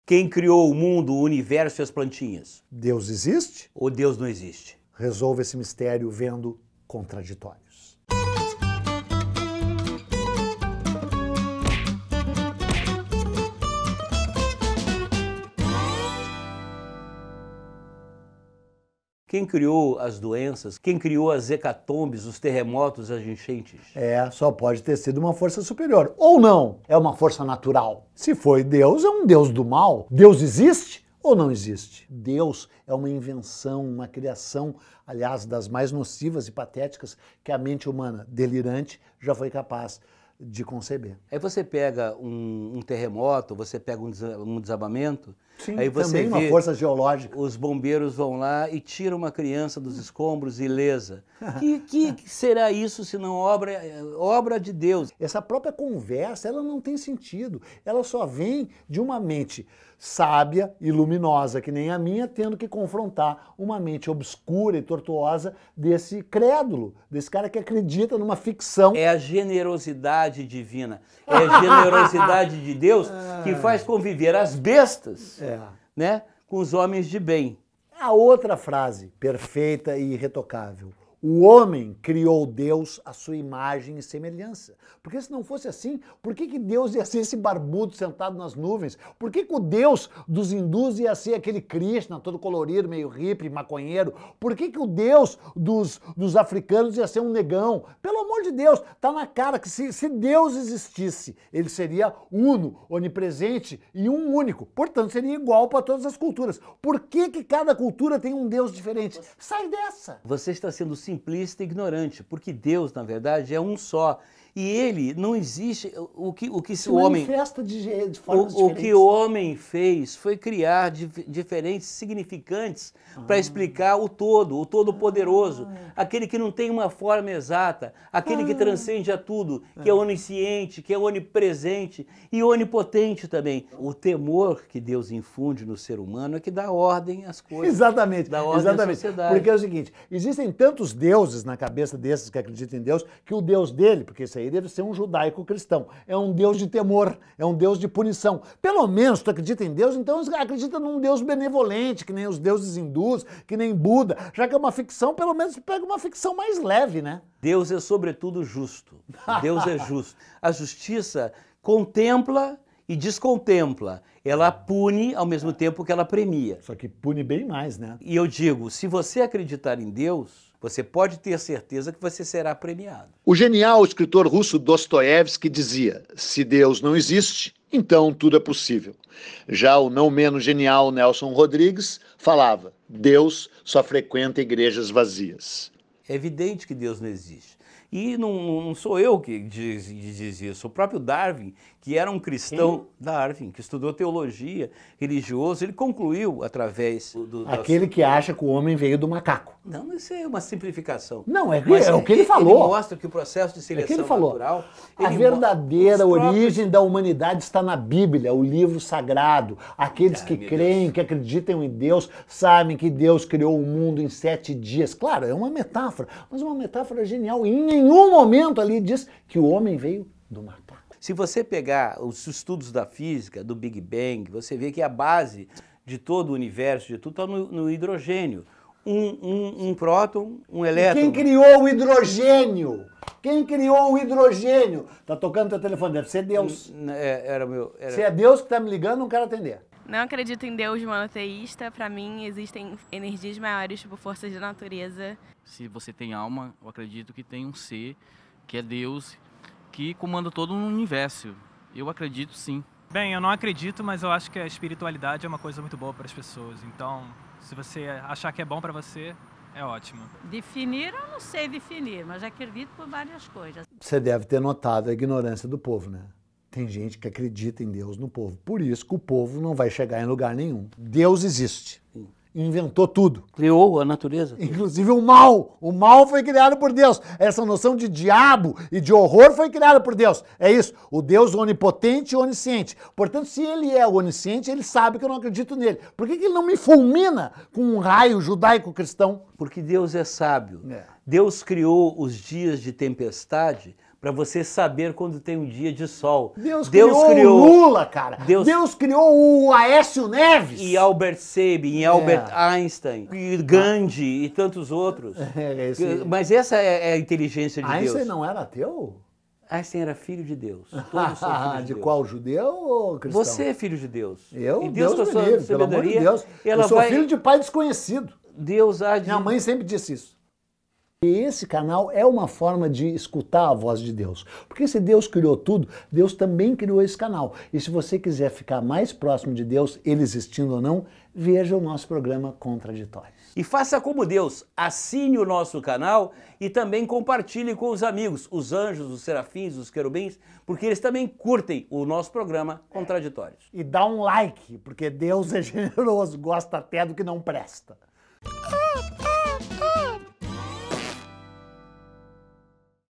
Quem criou o mundo, o universo e as plantinhas? Deus existe? Ou Deus não existe? Resolva esse mistério vendo Contraditórios. Quem criou as doenças? Quem criou as hecatombes, os terremotos, as enchentes? Só pode ter sido uma força superior. Ou não, é uma força natural. Se foi Deus, é um Deus do mal. Deus existe ou não existe? Deus é uma invenção, uma criação, aliás, das mais nocivas e patéticas que a mente humana delirante já foi capaz de conceber. Aí você pega um terremoto, você pega um desabamento, Sim, aí você também uma vê força geológica. os bombeiros vão lá e tiram uma criança dos escombros ilesa. Que será isso se não obra de Deus? Essa própria conversa, ela não tem sentido. Ela só vem de uma mente sábia e luminosa, que nem a minha, tendo que confrontar uma mente obscura e tortuosa desse crédulo, desse cara que acredita numa ficção. É a generosidade divina, é a generosidade de Deus que faz conviver as bestas, né, com os homens de bem. A outra frase, perfeita e irretocável. O homem criou Deus à sua imagem e semelhança. Porque se não fosse assim, por que Deus ia ser esse barbudo sentado nas nuvens? Por que o Deus dos hindus ia ser aquele Krishna todo colorido, meio hippie, maconheiro? Por que o Deus dos africanos ia ser um negão? Pelo amor de Deus, tá na cara que se Deus existisse, ele seria uno, onipresente e um único. Portanto, seria igual para todas as culturas. Por que cada cultura tem um Deus diferente? Sai dessa! Você está sendo simplista e ignorante, porque Deus, na verdade, é um só. E ele não existe. O que o homem manifesta de formas diferentes. O que o homem fez foi criar diferentes significantes para explicar o Todo-Poderoso, aquele que não tem uma forma exata, aquele que transcende a tudo, que é onisciente, que é onipresente e onipotente também. O temor que Deus infunde no ser humano é que dá ordem às coisas. Exatamente. Dá ordem à sociedade. Porque é o seguinte, existem tantos deuses na cabeça desses que acreditam em Deus, que o Deus dele, porque isso aí deve ser um judaico-cristão, é um Deus de temor, é um Deus de punição. Pelo menos tu acredita em Deus, então acredita num Deus benevolente, que nem os deuses hindus, que nem Buda. Já que é uma ficção, pelo menos pega uma ficção mais leve, né? Deus é sobretudo justo. Deus é justo. A justiça contempla e descontempla. Ela pune ao mesmo tempo que ela premia. Só que pune bem mais, né? E eu digo, se você acreditar em Deus, você pode ter certeza que você será premiado. O genial escritor russo Dostoiévski dizia: se Deus não existe, então tudo é possível. Já o não menos genial Nelson Rodrigues falava: Deus só frequenta igrejas vazias. É evidente que Deus não existe. E não sou eu que diz isso, o próprio Darwin, que era um cristão, Darwin, que estudou teologia, religioso, ele concluiu através aquele que acha que o homem veio do macaco. Não, isso é uma simplificação. Não, é o que ele falou. Ele mostra que o processo de seleção natural... A verdadeira origem da humanidade está na Bíblia, o livro sagrado. Aqueles que creem, que acreditam em Deus, sabem que Deus criou o mundo em 7 dias. Claro, é uma metáfora, mas uma metáfora genial. Em nenhum momento ali diz que o homem veio do macaco. Se você pegar os estudos da física, do Big Bang, você vê que a base de todo o universo, de tudo, está no hidrogênio. Um próton, um elétron. Quem criou o hidrogênio? Quem criou o hidrogênio? Tá tocando teu telefone, deve ser Deus. Se é Deus que está me ligando, não quero atender. Não acredito em Deus monoteísta. Para mim, existem energias maiores, tipo forças da natureza. Se você tem alma, eu acredito que tem um ser, que é Deus, que comanda todo o universo. Eu acredito sim. Bem, eu não acredito, mas eu acho que a espiritualidade é uma coisa muito boa para as pessoas. Então, se você achar que é bom para você, é ótimo. Definir, eu não sei definir, mas acredito por várias coisas. Você deve ter notado a ignorância do povo, né? Tem gente que acredita em Deus no povo. Por isso que o povo não vai chegar em lugar nenhum. Deus existe. Inventou tudo. Criou a natureza. Inclusive o mal. O mal foi criado por Deus. Essa noção de diabo e de horror foi criada por Deus. É isso. O Deus onipotente e onisciente. Portanto, se ele é onisciente, ele sabe que eu não acredito nele. Por que ele não me fulmina com um raio judaico-cristão? Porque Deus é sábio. Deus criou os dias de tempestade para você saber quando tem um dia de sol. Deus criou o Lula, cara. Deus criou o Aécio Neves. E Albert Sabin, e Albert Einstein, e Gandhi e tantos outros. Mas essa é a inteligência de Deus. Einstein não era ateu? Einstein era filho de Deus. Todos são filhos de Deus. Qual, judeu ou cristão? Você é filho de Deus. Eu? E Deus, com a sua me livre, pelo amor de Deus. Eu sou filho de pai desconhecido. Deus há de... Minha mãe sempre disse isso. E esse canal é uma forma de escutar a voz de Deus. Porque se Deus criou tudo, Deus também criou esse canal. E se você quiser ficar mais próximo de Deus, ele existindo ou não, veja o nosso programa Contraditórios. E faça como Deus, assine o nosso canal e também compartilhe com os amigos, os anjos, os serafins, os querubins, porque eles também curtem o nosso programa Contraditórios. E dá um like, porque Deus é generoso, gosta até do que não presta.